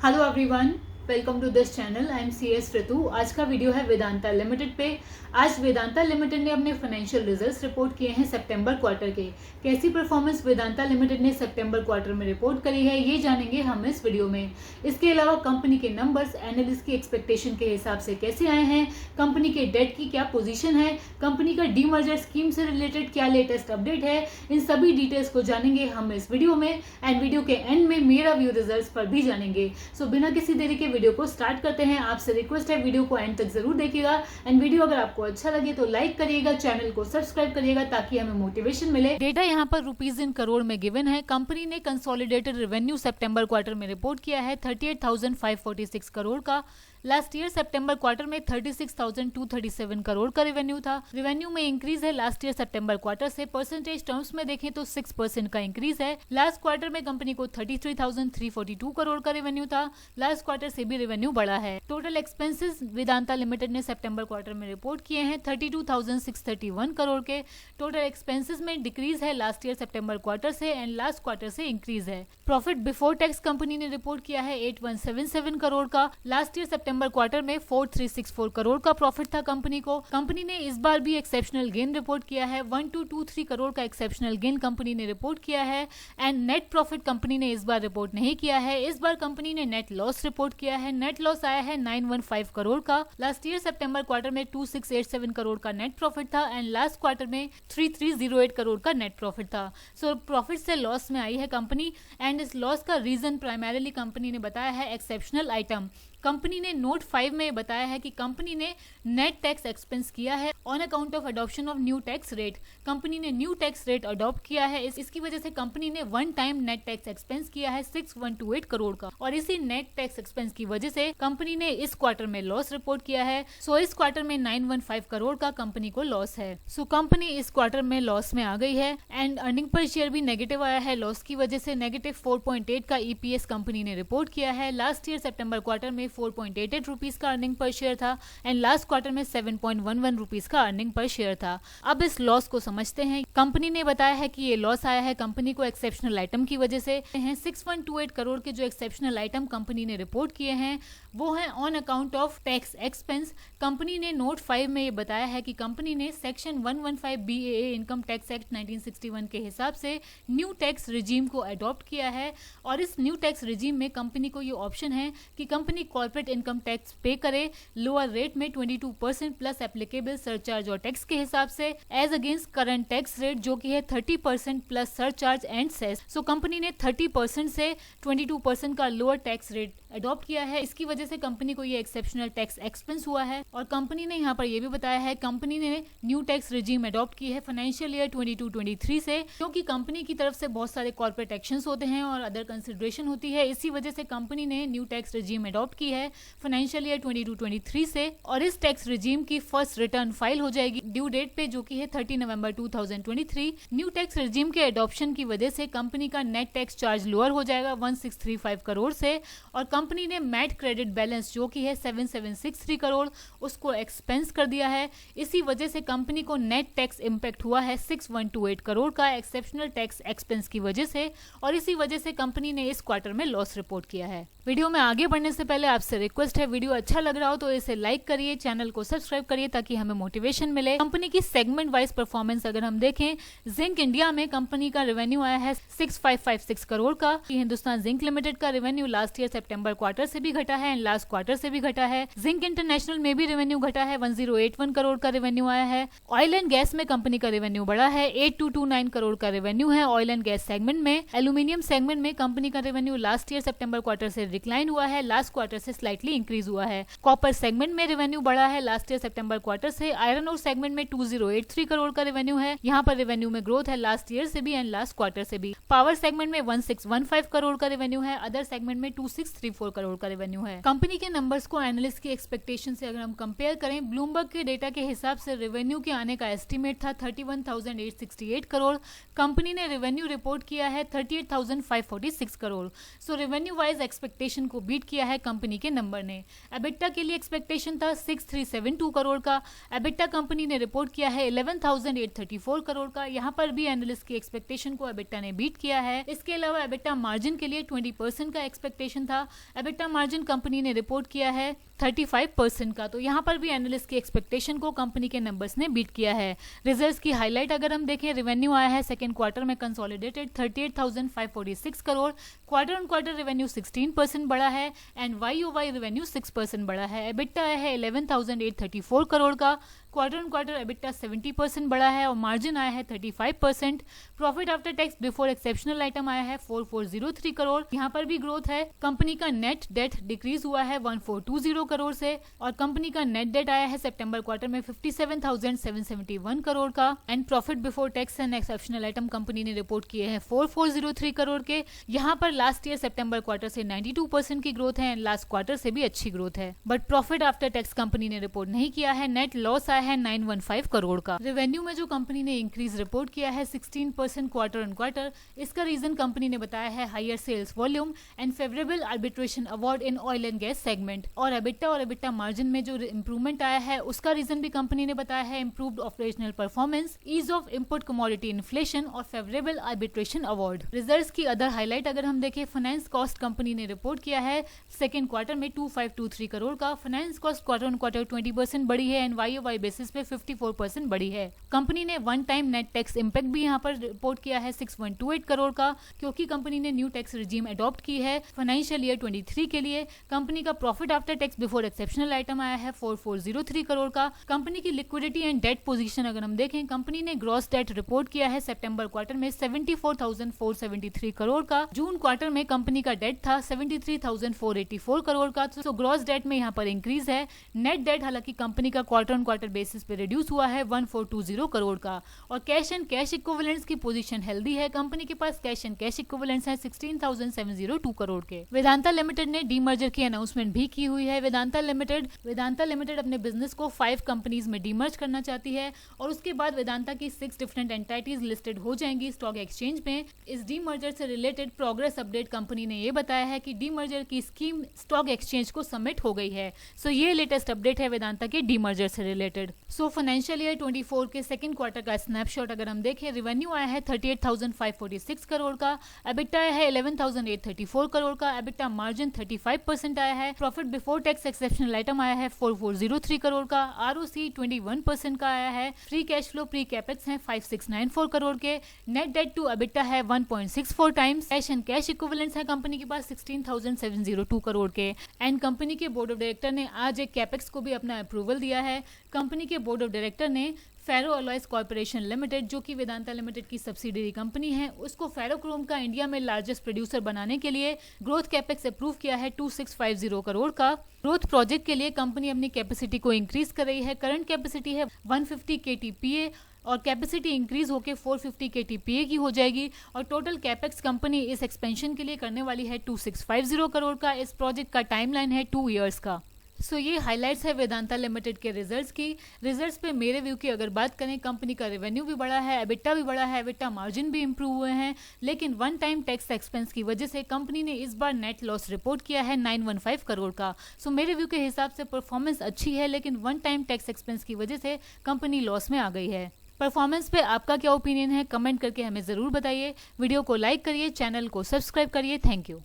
Hello everyone, welcome to this channel. I am C S Ritu. आज का video है Vedanta limited पे। आज वेदांता लिमिटेड ने अपने फाइनेंशियल रिजल्ट्स रिपोर्ट किए हैं सितंबर क्वार्टर के। कैसी परफॉर्मेंस वेदांता लिमिटेड ने सितंबर क्वार्टर में रिपोर्ट करी है ये जानेंगे हम इस वीडियो में। इसके अलावा कंपनी के नंबर्स एनालिस्ट की एक्सपेक्टेशन के हिसाब से कैसे आए हैं, कंपनी के डेट की क्या पोजीशन है, कंपनी का डीमर्जर स्कीम से रिलेटेड क्या लेटेस्ट अपडेट है, इन सभी डिटेल्स को जानेंगे हम इस वीडियो में। एंड वीडियो के एंड में मेरा व्यू रिजल्ट्स पर भी जानेंगे। सो बिना किसी देरी के वीडियो को स्टार्ट करते हैं। आपसे रिक्वेस्ट है वीडियो को एंड तक जरूर देखिएगा। एंड वीडियो अगर आपको अच्छा लगे तो लाइक करिएगा, चैनल को सब्सक्राइब करिएगा ताकि हमें मोटिवेशन मिले। डेटा यहाँ पर रुपीज इन करोड़ में गिवन है। कंपनी ने कंसोलिडेटेड रेवेन्यू सितंबर क्वार्टर में रिपोर्ट किया है 38,546 करोड़ का। लास्ट ईयर सितंबर क्वार्टर में 36,237 करोड़ का रेवेन्यू था। रेवेन्यू में इंक्रीज है लास्ट ईयर सितंबर क्वार्टर से। परसेंटेज टर्म्स में देखें तो 6% का इंक्रीज है। लास्ट क्वार्टर में कंपनी को 33,342 करोड़ का रेवेन्यू था। लास्ट क्वार्टर से भी रेवेन्यू बढ़ा है। टोटल एक्सपेंसेस वेदांता लिमिटेड ने सितंबर क्वार्टर में रिपोर्ट किए हैं 32,631 करोड़ के। टोटल एक्सपेंसेस में डिक्रीज है लास्ट ईयर सितंबर क्वार्टर से एंड लास्ट क्वार्टर से इंक्रीज है। प्रॉफिट बिफोर टैक्स कंपनी ने रिपोर्ट किया है 8177 करोड़ का। लास्ट ईयर सितंबर क्वार्टर में 4364 करोड़ का प्रॉफिट था कंपनी को। कंपनी ने इस बार भी एक्सेप्शनल गेन रिपोर्ट किया है 1223 करोड़ का एक्सेप्शनल गेन कंपनी ने रिपोर्ट किया है। एंड नेट प्रॉफिट कंपनी ने इस बार रिपोर्ट नहीं किया है। इस बार कंपनी ने नेट लॉस रिपोर्ट किया है। नेट लॉस आया है 915 करोड़ का। लास्ट ईयर सितंबर क्वार्टर में 2687 करोड़ का नेट प्रॉफिट था एंड लास्ट क्वार्टर में 3308 करोड़ का नेट प्रॉफिट था। सो प्रॉफिट से लॉस में आई है कंपनी एंड इस लॉस का रीजन प्राइमरीली कंपनी ने बताया है एक्सेप्शनल आइटम। कंपनी ने नोट 5 में बताया है कि कंपनी ने नेट टैक्स एक्सपेंस किया है on account of adoption of new tax rate. Company ने न्यू टैक्स रेट अडॉप्ट किया है। इसकी वजह से कंपनी ने one time net tax expense किया है 6128 करोड़ का और इसी नेट टैक्स एक्सपेंस की वजह से कंपनी ने इस क्वार्टर में लॉस रिपोर्ट किया है। सो इस क्वार्टर में 915 करोड़ का कंपनी को लॉस है। सो कंपनी इस क्वार्टर में लॉस में आ गई है एंड अर्निंग पर शेयर भी नेगेटिव आया है लॉस की वजह से। नेगेटिव 4.8 का ईपीएस कंपनी ने रिपोर्ट किया है। लास्ट ईयर सितंबर क्वार्टर में 4.88 रुपीज का अर्निंग पर शेयर था एंड लास्ट क्वार्टर में 7.11 रुपीज का अर्निंग पर शेयर था। अब इस लॉस को समझते हैं। कंपनी ने बताया है कि ये लॉस आया है कंपनी को एक्सेप्शनल आइटम की वजह से हैं 6128 करोड़ के जो एक्सेप्शनल आइटम कंपनी ने रिपोर्ट किए हैं वो है on account of tax expense. Company ने नोट 5 में ये बताया है कि कंपनी ने section 115 BAA income tax act 1961 के हिसाब से न्यू टैक्स रिजीम को अडॉप्ट किया है और इस न्यू टैक्स रिजीम में कंपनी को ये ऑप्शन है कि कंपनी कॉर्पोरेट इनकम टैक्स पे करे लोअर रेट में 22% प्लस एप्लीकेबल सरचार्ज और टैक्स के हिसाब से as against current tax rate जो कि है 30% plus surcharge and cess. So company ने 30% से 22% का लोअर टैक्स रेट अडॉप्ट किया है। इसकी वजह से कंपनी को ये एक्सेप्शनल टैक्स एक्सपेंस हुआ है और कंपनी ने यहाँ पर यह भी बताया है कंपनी ने न्यू टैक्स रिजीम अडॉप्ट की है फाइनेंशियल ईयर 22-23 से, क्योंकि कंपनी की तरफ से बहुत सारे कॉर्पोरेट एक्शंस होते हैं और अदर कंसिडरेशन होती है। इसी वजह से कंपनी ने न्यू टैक्स रिजीम अडॉप्ट की है फाइनेंशियल ईयर 22-23 से और इस टैक्स रिजीम की फर्स्ट रिटर्न फाइल हो जाएगी ड्यू डेट पे जो कि है 30 नवंबर 2023। न्यू टैक्स रिजीम के अडॉप्शन की वजह से कंपनी का नेट टैक्स चार्ज लोअर हो जाएगा 1635 करोड़ से और कंपनी ने मैट क्रेडिट बैलेंस जो कि है 7763 करोड़ उसको एक्सपेंस कर दिया है। इसी वजह से कंपनी को नेट टैक्स इंपैक्ट हुआ है 6128 करोड़ का एक्सेप्शनल टैक्स एक्सपेंस की वजह से और इसी वजह से कंपनी ने इस क्वार्टर में लॉस रिपोर्ट किया है। वीडियो में आगे बढ़ने से पहले आपसे रिक्वेस्ट है वीडियो अच्छा लग रहा हो तो इसे लाइक करिए, चैनल को सब्सक्राइब करिए ताकि हमें मोटिवेशन मिले। कंपनी की सेगमेंट वाइज परफॉर्मेंस अगर हम देखें, जिंक इंडिया में कंपनी का रेवेन्यू आया है 6556 करोड़ का। हिंदुस्तान जिंक लिमिटेड का रेवेन्यू लास्ट ईयर सितंबर क्वार्टर से भी घटा है एंड लास्ट क्वार्टर से भी घटा है। जिंक इंटरनेशनल में भी रेवेन्यू घटा है 1081 करोड़ का रेवेन्यू आया है। ऑयल एंड गैस में कंपनी का रेवेन्यू बढ़ा है 8229 करोड़ का रेवेन्यू है ऑयल एंड गैस सेगमेंट में। एल्यूमिनियम सेगमेंट में कंपनी का रेवेन्यू लास्ट ईयर सितंबर क्वार्टर से डिक्लाइन हुआ है, लास्ट क्वार्टर से स्लाइटली इंक्रीज हुआ है। कॉपर सेगमेंट में रेवेन्यू बढ़ा है लास्ट ईयर सितंबर क्वार्टर से। आयरन और सेगमेंट में 2083 करोड़ का रेवेन्यू है, यहाँ पर रेवेन्यू में ग्रोथ है लास्ट ईयर से भी एंड लास्ट क्वार्टर से भी। पावर सेगमेंट में 1615 करोड़ का रेवेन्यू है, अदर सेगमेंट में 2634 करोड़ का रेवेन्यू है। कंपनी के नंबर्स को एनालिस्ट की एक्सपेक्टेशन से अगर हम कंपेयर करें, ब्लूमबर्ग के डेटा के हिसाब से रेवेन्यू के आने का एस्टिमेट था 31,868 करोड़। कंपनी ने रेवेन्यू रिपोर्ट किया है 38,546 करोड़। सो रेवेन्यू वाइज एक्सपेक्टेशन को बीट किया है कंपनी के नंबर ने। एबिटा के लिए एक्सपेक्टेशन था 6372 करोड़ का, एबिटा कंपनी ने रिपोर्ट किया है 11,834 करोड़। करोड़ का। यहाँ पर भी एनालिस्ट की एक्सपेक्टेशन को एबिटा ने बीट किया है। इसके अलावा एबिटा मार्जिन के लिए 20% का एक्सपेक्टेशन था, एबिटा मार्जिन कंपनी ने रिपोर्ट किया है 35% का। तो यहाँ पर भी एनालिस्ट की एक्सपेक्टेशन को कंपनी के नंबर्स ने बीट किया है। रिजल्ट्स की हाईलाइट अगर हम देखें, रेवेन्यू आया है सेकंड क्वार्टर में consolidated 38,546 crore, quarter on quarter revenue 16% बढ़ा है एंड YOY रेवेन्यू 6% बढ़ा है। एबिटा आया है 11,834 करोड़ का, क्वार्टर ऑन क्वार्टर एबिटा 70% बढ़ा है और मार्जिन आया है 35%। Profit after tax before exceptional item आया है 4403 करोड़, यहाँ पर भी ग्रोथ है। कंपनी का नेट डेट डिक्रीज हुआ है 1420 करोड़ से और कंपनी का नेट डेट आया है सितंबर क्वार्टर में 57,771 करोड़ का and profit before tax and exceptional item company ने रिपोर्ट किए हैं 4403 करोड़ के। यहाँ पर लास्ट ईयर सितंबर क्वार्टर से 92% की ग्रोथ है एंड लास्ट क्वार्टर से भी अच्छी ग्रोथ है। But profit after tax company ने रिपोर्ट नहीं किया है, नेट लॉस आया है 915 करोड़ का। रेवेन्यू में जो कंपनी ने इंक्रीज रिपोर्ट किया है 16% क्वार्टर ऑन क्वार्टर, इसका रीजन कंपनी ने बताया है higher sales volume and favourable arbitration award in oil and gas segment. और एबिटा मार्जिन में जो इंप्रूवमेंट आया है उसका रीजन भी कंपनी ने बताया है improved operational performance, ease of input commodity inflation और फेवरेबल आर्बिट्रेशन अवार्ड। रिजल्ट्स की अदर हाईलाइट अगर हम देखें, फाइनेंस कॉस्ट कंपनी ने रिपोर्ट किया है सेकेंड क्वार्टर में 2523 करोड़ का। Finance cost quarter on quarter 20% बढ़ी है एंड YOY बेसिस पे 54% बढ़ी है। कंपनी ने one time net tax impact भी यहाँ पर रिपोर्ट किया है 6128 करोड़ का, क्योंकि कंपनी ने न्यू टैक्स रिजीम अडॉप्ट की है फाइनेंशियल ईयर 23 के लिए। कंपनी का profit after tax before exceptional item आया है 4403 करोड़ का। कंपनी की लिक्विडिटी एंड डेट पोजीशन अगर हम देखें, कंपनी ने ग्रॉस डेट रिपोर्ट किया है सितंबर क्वार्टर में 74,473 करोड़ का। जून क्वार्टर में कंपनी का डेट था 73,484 करोड़ का। तो ग्रॉस डेट में यहाँ पर इंक्रीज है। नेट डेट हालांकि कंपनी का क्वार्टर ऑन क्वार्टर बेसिस पे रिड्यूस हुआ है 1420 करोड़ का। और कैश एंड कैश इक्विवेलेंट्स की पोजीशन हेल्दी है, कंपनी के पास कैश एंड कैश इक्विवेलेंट्स हैं 16,702 करोड़ के। वेदांता लिमिटेड ने डीमर्जर की अनाउंसमेंट भी की हुई है। वेदांता लिमिटेड अपने बिजनेस को 5 कंपनीज में डीमर्ज करना चाहती है और उसके बाद वेदांता की 6 डिफरेंट एंटिटीज लिस्टेड हो जाएंगी स्टॉक एक्सचेंज में। इस डीमर्जर से रिलेटेड प्रोग्रेस अपडेट कंपनी ने ये बताया है कि डीमर्जर की स्कीम स्टॉक एक्सचेंज को सबमिट हो गई है। सो ये लेटेस्ट अपडेट है वेदांता के डीमर्जर से रिलेटेड। सो फाइनेंशियल ईयर 24 के सेकंड क्वार्टर का स्नैपशॉट अगर हम देखें, रेवेन्यू आया है 38,546 करोड़ का, एबिटा आया है 11,834 करोड़ का, एबिटा मार्जिन 35% आया है, profit before tax exceptional item आया है 4403 करोड़ का, ROC 21% का आया है, free cash flow pre capex है 5694 करोड़ के, नेट डेट टू एबिटा है 1.64 times, cash and cash equivalents है कंपनी के पास 16,702 करोड़ के। एंड कंपनी के बोर्ड ऑफ डायरेक्टर ने आज एक कैपेक्स को भी अपना अप्रूवल दिया है। कंपनी के बोर्ड ऑफ डायरेक्टर ने फेरो अलॉयज कॉर्पोरेशन लिमिटेड, जो कि वेदांता लिमिटेड की सब्सिडरी कंपनी है, उसको फेरोक्रोम का इंडिया में लार्जेस्ट प्रोड्यूसर बनाने के लिए ग्रोथ कैपेक्स अप्रूव किया है 2650 करोड़ का। ग्रोथ प्रोजेक्ट के लिए कंपनी अपनी कैपेसिटी को इंक्रीज कर रही है। करंट कैपेसिटी है 150 KTPA और कैपेसिटी इंक्रीज होकर 450 KTPA की हो जाएगी और टोटल कैपेक्स कंपनी इस एक्सपेंशन के लिए करने वाली है 2650 करोड़ का। इस प्रोजेक्ट का टाइमलाइन है 2 इयर्स का। सो ये हाइलाइट्स है वेदांता लिमिटेड के रिजल्ट्स की। रिजल्ट्स पे मेरे व्यू की अगर बात करें, कंपनी का रेवेन्यू भी बढ़ा है, एबिटा भी बढ़ा है, एबिटा मार्जिन भी इंप्रूव हुए हैं, लेकिन वन टाइम टैक्स एक्सपेंस की वजह से कंपनी ने इस बार नेट लॉस रिपोर्ट किया है 915 करोड़ का। सो मेरे व्यू के हिसाब से परफॉर्मेंस अच्छी है, लेकिन वन टाइम टैक्स एक्सपेंस की वजह से कंपनी लॉस में आ गई है। परफॉर्मेंस पे आपका क्या ओपिनियन है, कमेंट करके हमें ज़रूर बताइए। वीडियो को लाइक करिए, चैनल को सब्सक्राइब करिए। Thank you.